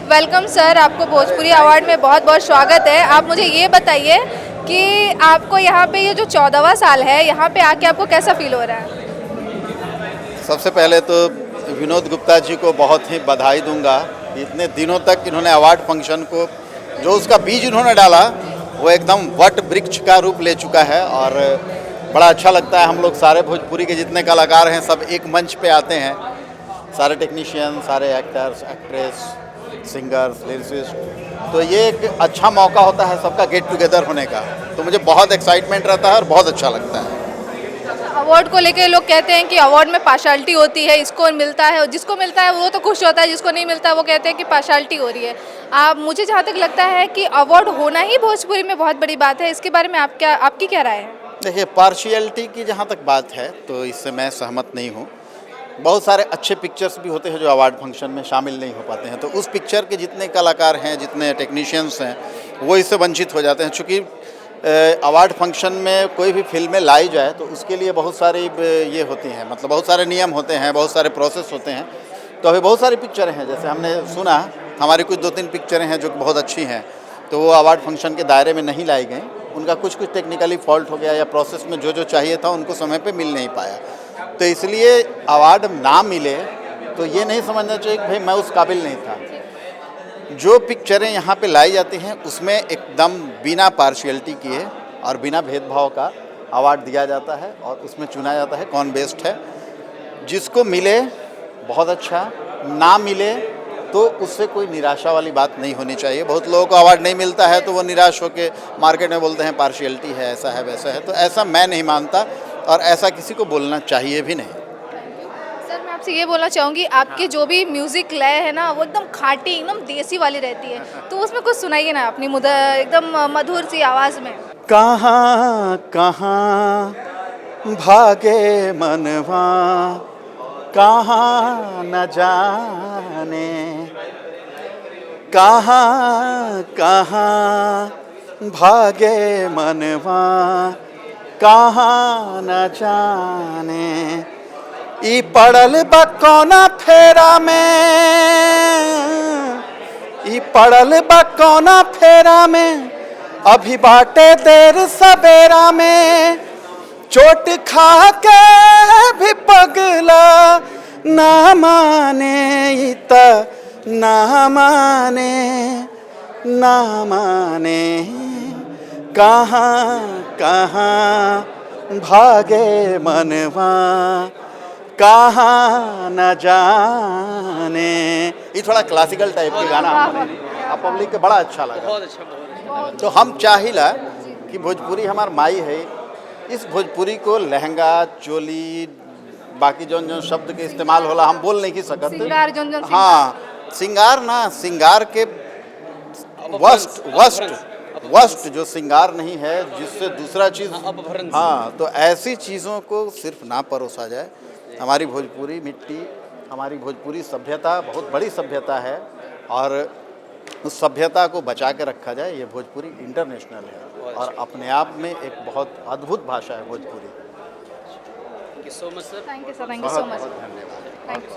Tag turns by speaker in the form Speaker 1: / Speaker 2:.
Speaker 1: Welcome sir, आपको Bhojpuri award में बहुत बहुत स्वागत है। आप मुझे ये बताइए कि आपको यहाँ पे ये जो 14वां साल है, यहाँ पे आके आपको कैसा फील हो रहा है?
Speaker 2: सबसे पहले तो विनोद गुप्ता जी को बहुत ही बधाई दूंगा। इतने दिनों तक इन्होंने अवार्ड फंक्शन को जो उसका बीज इन्होंने डाला वो एकदम वट वृक्ष का रूप ले चुका है और बड़ा अच्छा लगता है। हम लोग सारे भोजपुरी के जितने कलाकार हैं सब एक मंच पे आते हैं, सारे टेक्नीशियन, सारे एक्टर्स, एक्ट्रेस, सिंगर्स, लिरिसिस्ट। तो ये एक अच्छा मौका होता है सबका गेट टुगेदर होने का, तो मुझे बहुत एक्साइटमेंट रहता है और बहुत अच्छा लगता है।
Speaker 1: अवार्ड को लेके लोग कहते हैं कि अवार्ड में पार्शलिटी होती है, इसको मिलता है और जिसको मिलता है वो तो खुश होता है, जिसको नहीं मिलता है वो कहते हैं कि पार्शलिटी हो रही है। आप मुझे जहाँ तक लगता है कि अवार्ड होना ही भोजपुरी में बहुत बड़ी बात है। इसके बारे में आपकी क्या राय है?
Speaker 2: देखिए, पार्शियलिटी की जहाँ तक बात है तो इससे मैं सहमत नहीं हूँ। बहुत सारे अच्छे पिक्चर्स भी होते हैं जो अवार्ड फंक्शन में शामिल नहीं हो पाते हैं, तो उस पिक्चर के जितने कलाकार हैं, जितने टेक्नीशियंस हैं, वो इससे वंचित हो जाते हैं। चूँकि अवार्ड फंक्शन में कोई भी फिल्में लाई जाए तो उसके लिए बहुत सारी ये होती हैं, मतलब बहुत सारे नियम होते हैं, बहुत सारे प्रोसेस होते हैं। तो अभी बहुत सारी पिक्चरें हैं, जैसे हमने सुना हमारी कुछ 2-3 पिक्चरें हैं जो कि बहुत अच्छी हैं, तो वो अवार्ड फंक्शन के दायरे में नहीं लाई गई। उनका कुछ टेक्निकली फॉल्ट हो गया या प्रोसेस में जो चाहिए था उनको समय पे मिल नहीं पाया, तो इसलिए अवार्ड ना मिले तो ये नहीं समझना चाहिए कि भाई मैं उस काबिल नहीं था। जो पिक्चरें यहाँ पे लाई जाती हैं उसमें एकदम बिना पार्शियलिटी किए और बिना भेदभाव का अवार्ड दिया जाता है और उसमें चुना जाता है कौन बेस्ट है। जिसको मिले बहुत अच्छा, ना मिले तो उससे कोई निराशा वाली बात नहीं होनी चाहिए। बहुत लोगों को अवार्ड नहीं मिलता है तो वो निराश होकर मार्केट में बोलते हैं पार्शियलिटी है, ऐसा है, वैसा है। तो ऐसा मैं नहीं मानता और ऐसा किसी को बोलना चाहिए भी नहीं।
Speaker 1: सर, मैं आपसे ये बोलना चाहूँगी, आपकी जो भी म्यूज़िक लय है ना वो एकदम खाटी, एकदम देसी वाली रहती है, तो उसमें कुछ सुनाइए ना अपनी एकदम मधुर सी आवाज़ में।
Speaker 2: कहाँ कहाँ भागे मनवा, कहाँ न जाने, कहाँ कहाँ भागे मनवा, कहाँ न जाने। ई पड़ल बा कौना फेरा में, ई पड़ल बा कौना फेरा में, अभी बाटे देर सवेरा में। चोट खा के भी पगला ना माने, ई त ना माने, ना माने। कहाँ कहाँ भागे मनवा, कहाँ न जाने। ये थोड़ा क्लासिकल टाइप के गाना अब पब्लिक के बड़ा अच्छा लगा।
Speaker 3: बहुत अच्छा।
Speaker 2: तो हम चाहिला कि भोजपुरी हमार माई है, इस भोजपुरी को लहंगा, चोली, बाकी जौन जौन शब्द के इस्तेमाल होला हम बोल नहीं की सकत।
Speaker 1: सिंगार जौन
Speaker 2: हाँ, सिंगार ना, सिंगार के वस्ट जो सिंगार नहीं है, जिससे दूसरा चीज़। हाँ, तो ऐसी चीज़ों को सिर्फ ना परोसा जाए। हमारी भोजपुरी मिट्टी, हमारी भोजपुरी सभ्यता बहुत बड़ी सभ्यता है और उस सभ्यता को बचा के रखा जाए। ये भोजपुरी इंटरनेशनल है और अपने आप में एक बहुत अद्भुत भाषा है Bhojpuri.
Speaker 3: Thank you so much sir.
Speaker 1: Thank you sir, thank you so much.
Speaker 2: बहुत धन्यवाद।
Speaker 1: Thank you.